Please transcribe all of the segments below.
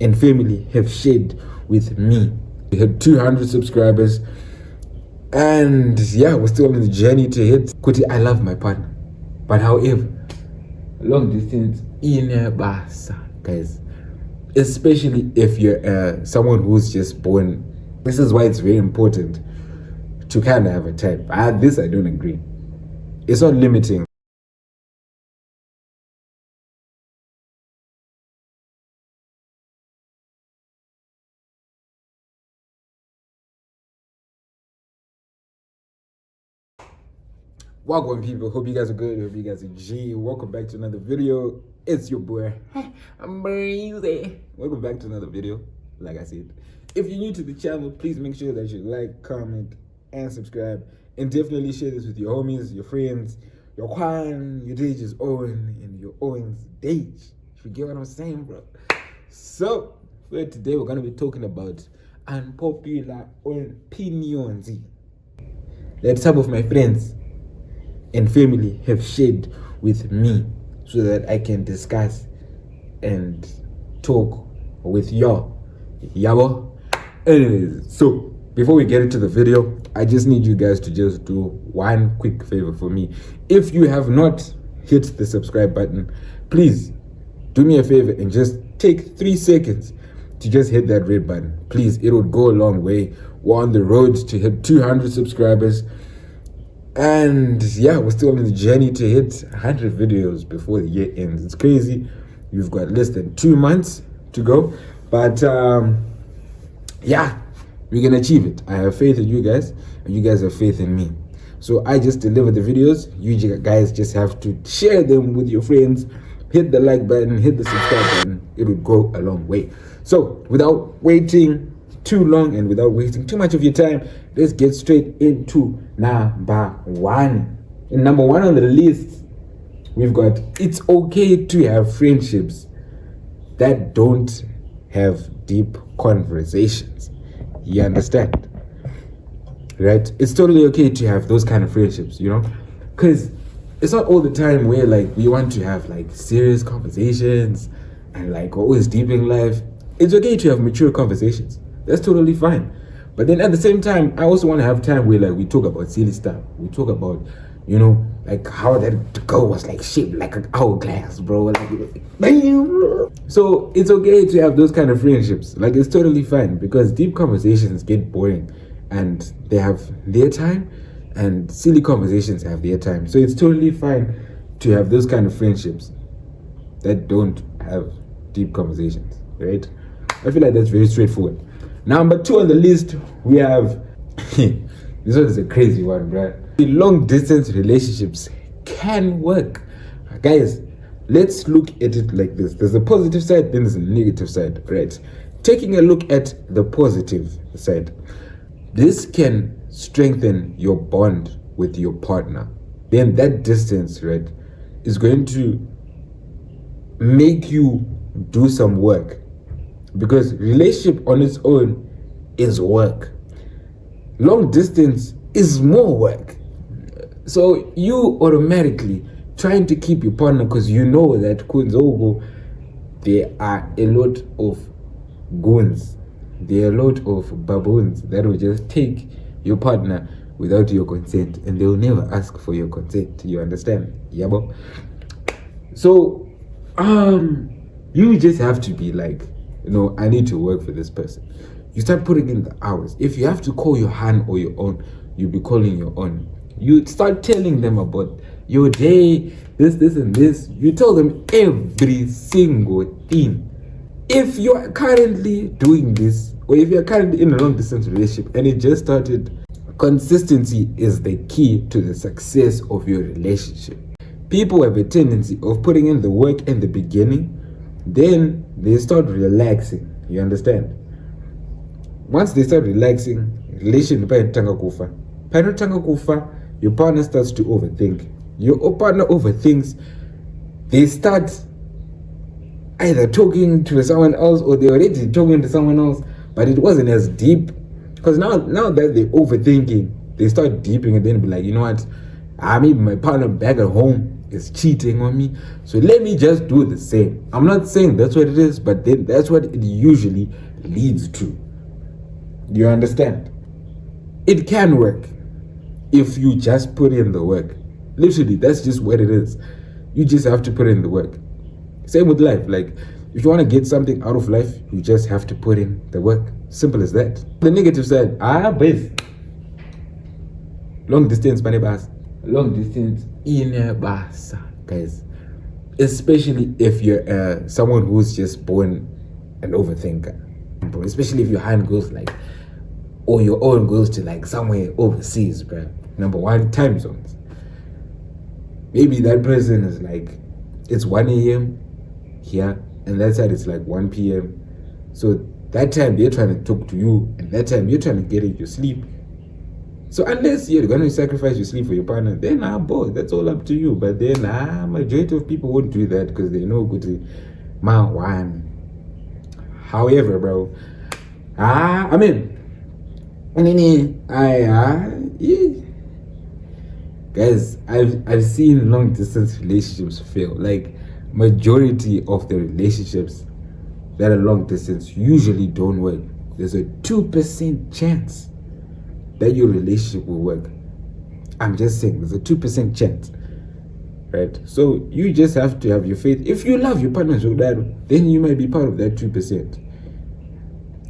and family have shared with me. We hit 200 subscribers, and yeah, we're still on the journey to hit. Kuti, I love my partner, but however, long distance in a basa, guys. Especially if you're someone who's just born. This is why it's very important to kind of have a type. This I don't agree. It's not limiting. Welcome, people. Hope you guys are good. Hope you guys are G. Welcome back to another video. It's your boy. I'm Breezy. Welcome back to another video. Like I said, if you're new to the channel, please make sure that you like, comment, and subscribe. And definitely share this with your homies, your friends, your Kwan, your Dage's Owen, and your Owen's Dage. You get what I'm saying, bro? So, for today, we're going to be talking about unpopular opinions that some of my friends and family have shared with me so that I can discuss and talk with y'all. Yabo. Anyways, so before we get into the video, I just need you guys to just do one quick favor for me. If you have not hit the subscribe button, please do me a favor and just take 3 seconds to just hit that red button. Please, it would go a long way. We're on the road to hit 200 subscribers. And yeah, we're still on the journey to hit 100 videos before the year ends. It's crazy. You've got less than 2 months to go. But yeah, we can achieve it. I have faith in you guys, and you guys have faith in me. So I just deliver the videos. You guys just have to share them with your friends. Hit the like button, hit the subscribe button. It would go a long way. So without waiting too long and without wasting too much of your time, let's get straight into number one. And number one on the list, we've got it's okay to have friendships that don't have deep conversations. You understand? Right? It's totally okay to have those kind of friendships, you know? Because it's not all the time where like we want to have like serious conversations and like always deep in life. It's okay to have mature conversations. That's totally fine. But then at the same time, I also want to have time where like we talk about silly stuff. We talk about, you know, like how that girl was like shaped like an hourglass, bro. Like, so it's okay to have those kind of friendships. Like it's totally fine because deep conversations get boring and they have their time and silly conversations have their time. So it's totally fine to have those kind of friendships that don't have deep conversations, right? I feel like that's very straightforward. Number 2 on the list, we have this one is a crazy one, bro. Long distance relationships can work. Guys, let's look at it like this. There's a positive side, then there's a negative side, right? Taking a look at the positive side, this can strengthen your bond with your partner. Then that distance, right, is going to make you do some work. Because relationship on its own is work. Long distance is more work. So you automatically trying to keep your partner because you know that Kunzogo, there are a lot of goons. There are a lot of baboons that will just take your partner without your consent and they will never ask for your consent. You understand? Yabo? So you just have to be like, you know, I need to work for this person. You start putting in the hours. If you have to call your hand or your own, you'll be calling your own. You start telling them about your day, this, and this. You tell them every single thing. If you're currently doing this, or if you're currently in a long distance relationship and it just started, consistency is the key to the success of your relationship. People have a tendency of putting in the work in the beginning, then they start relaxing. You understand? Once they start relaxing, relation tanga kufa, your partner starts to overthink. Your partner overthinks. They start either talking to someone else or they're already talking to someone else, but it wasn't as deep. Because now that they're overthinking, they start deeping and then be like, you know what? Maybe my partner back at home is cheating on me. So let me just do the same. I'm not saying that's what it is, but then that's what it usually leads to. You understand? It can work if you just put in the work. Literally, that's just what it is. You just have to put in the work. Same with life. Like, if you want to get something out of life, you just have to put in the work. Simple as that. The negative side, but long distance, long distance in a bus, guys. Especially if you're someone who's just born an overthinker. Especially if your hand goes like, or your own goes to like somewhere overseas, bro. Number one, time zones. Maybe that person is like, it's 1 a.m. here, and that side it's like 1 p.m. So that time they're trying to talk to you, and that time you're trying to get into sleep. So unless you're going to sacrifice your sleep for your partner, then boy, that's all up to you. But then majority of people won't do that because they know good man one. However, bro, guys, I've seen long distance relationships fail. Like, majority of the relationships that are long distance usually don't work. There's a 2% chance that your relationship will work. I'm just saying, there's a 2% chance, right? So you just have to have your faith. If you love your partner so that, then you might be part of that 2%.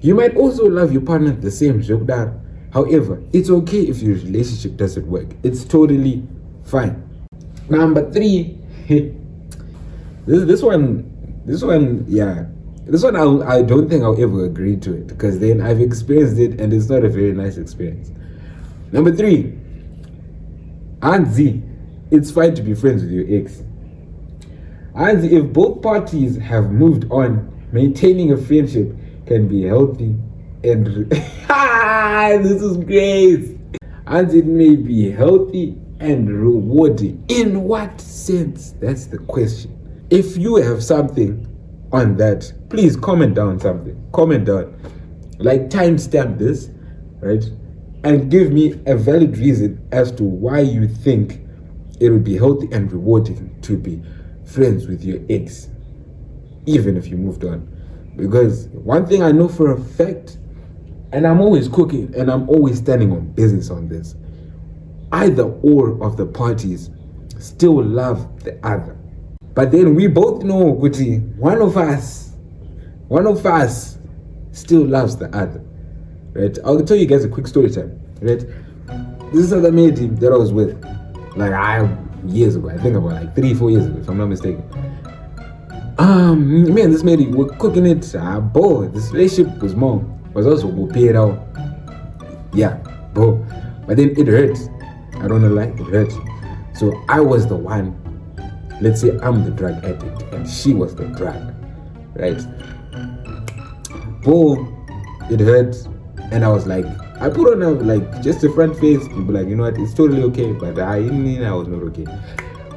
You might also love your partner the same so that. However, it's okay if your relationship doesn't work. It's totally fine. Number 3, this one, I don't think I'll ever agree to it, because then I've experienced it and it's not a very nice experience. Number 3, Anzi, it's fine to be friends with your ex. Anzi, if both parties have moved on, maintaining a friendship can be healthy and this is great. And it may be healthy and rewarding. In what sense? That's the question. If you have something on that, please comment down something. Comment down. Like, timestamp this, right? And give me a valid reason as to why you think it would be healthy and rewarding to be friends with your ex, even if you moved on. Because one thing I know for a fact, and I'm always cooking and I'm always standing on business on this, either or of the parties still love the other. But then we both know, Guti, one of us still loves the other, right? I'll tell you guys a quick story time, right? This is another mate team that I was with, like years ago. I think about like 3-4 years ago, if I'm not mistaken. Me and this mate were cooking it. Boy, this relationship was also paid out. Yeah, bro. But then it hurt. I don't know, like, it hurt. So I was the one. Let's say I'm the drug addict and she was the drug, right? Boom, it hurt. And I was like, I put on just a front face to be like, you know what, it's totally okay. But I was not okay.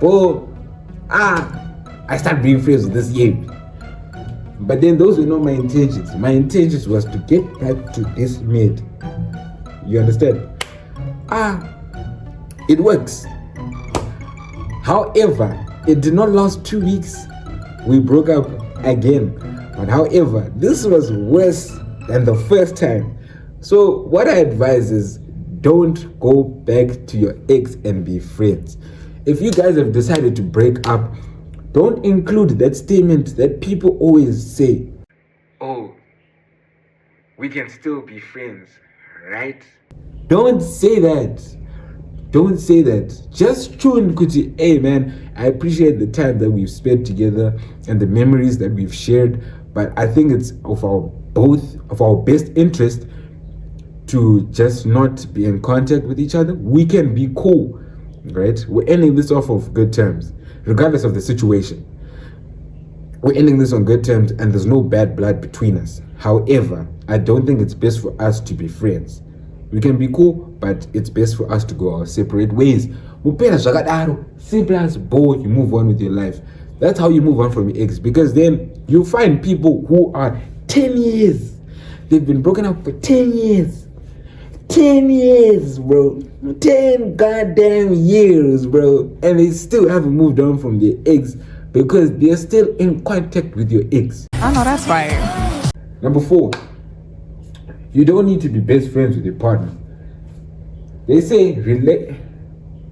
Boom, I started being friends with this yip. But then those were not my intentions. My intentions was to get back to this mate. You understand? It works. However, it did not last 2 weeks. We broke up again. But however, this was worse than the first time. So what I advise is, don't go back to your ex and be friends. If you guys have decided to break up, don't include that statement that people always say, oh, we can still be friends, right? Don't say that. Don't say that. Just tune Kuti. Hey man, I appreciate the time that we've spent together and the memories that we've shared, but I think it's of our best interest to just not be in contact with each other. We can be cool, right? We're ending this off of good terms, regardless of the situation. We're ending this on good terms and there's no bad blood between us. However, I don't think it's best for us to be friends. We can be cool, but it's best for us to go our separate ways. Simple as boy, you move on with your life. That's how you move on from your ex, because then you find people who are 10 years. They've been broken up for 10 years. 10 years, bro. 10 goddamn years, bro. And they still haven't moved on from their ex because they're still in contact with your ex. I know that's right. Number 4, you don't need to be best friends with your partner. They say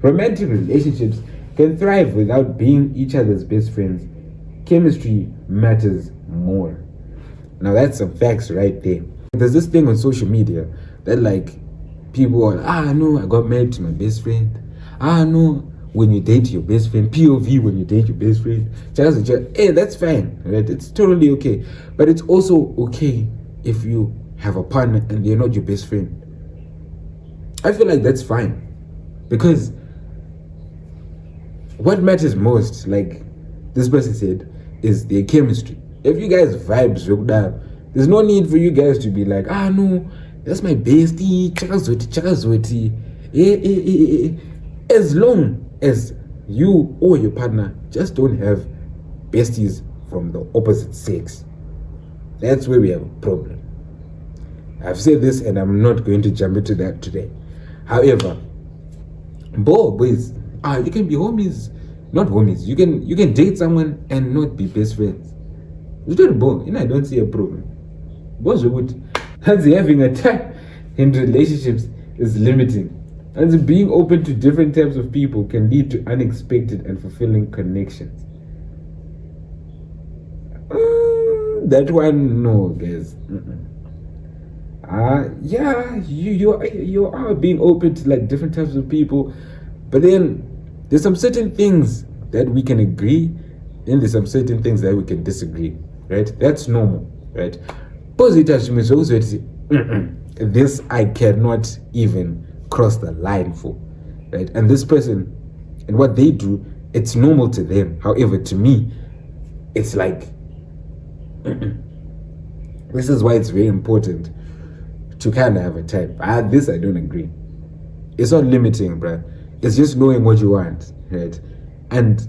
romantic relationships can thrive without being each other's best friends. Chemistry matters more. Now that's some facts right there. There's this thing on social media that like people are, no, I got married to my best friend. No, when you date your best friend, POV when you date your best friend. Hey, that's fine, right? It's totally okay. But it's also okay if you have a partner and they're not your best friend. I feel like that's fine. Because what matters most, like this person said, is their chemistry. If you guys vibes hooked up, there's no need for you guys to be like, no, that's my bestie, chakazweti. As long as you or your partner just don't have besties from the opposite sex, that's where we have a problem. I've said this and I'm not going to jump into that today. However, boys, you can be homies, not homies. You can date someone and not be best friends. I don't see a problem. Boys would. That's having a time in relationships is limiting. And being open to different types of people can lead to unexpected and fulfilling connections. That one, no, guys. Yeah, you are being open to like different types of people, but then there's some certain things that we can agree, and there's some certain things that we can disagree, right? That's normal, right? This I cannot even cross the line for, right? And this person and what they do, it's normal to them. However, to me, it's like this is why it's very important to kind of have a type. This I don't agree. It's not limiting, bruh. It's just knowing what you want, right? And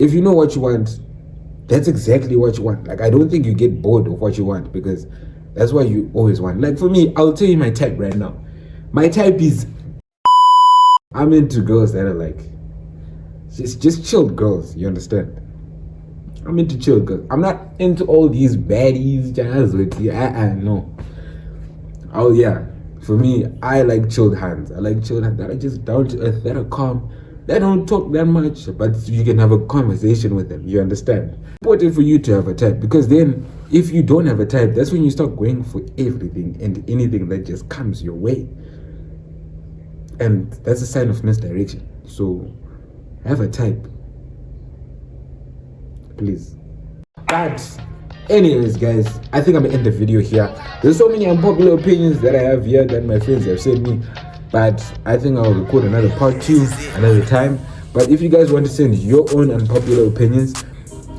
if you know what you want, that's exactly what you want. Like, I don't think you get bored of what you want because that's what you always want. Like for me, I'll tell you my type right now. My type is, I'm into girls that are like, just chilled girls, you understand? I'm into chilled girls. I'm not into all these baddies, jazz with you. No. Oh yeah, for me, I like chilled hands. I like chilled hands that are just down to earth, that are calm. They don't talk that much, but you can have a conversation with them. You understand? Important for you to have a type because then, if you don't have a type, that's when you start going for everything and anything that just comes your way, and that's a sign of misdirection. So, have a type, please. But anyways, guys, I think I'm gonna end the video here. There's so many unpopular opinions that I have here that my friends have sent me, but I think I'll record another part 2 another time. But if you guys want to send your own unpopular opinions,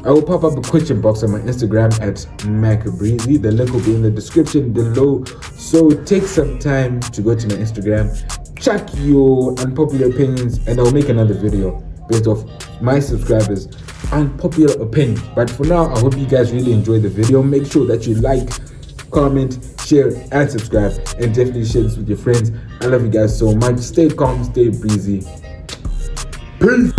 I will pop up a question box on my Instagram at MacBreezy. The link will be in the description below. So take some time to go to my Instagram, check your unpopular opinions, and I'll make another video based off my subscribers' unpopular opinion. But for now, I hope you guys really enjoyed the video. Make sure that you like, comment, share, and subscribe, and definitely share this with your friends. I love you guys so much. Stay calm, stay breezy. Peace.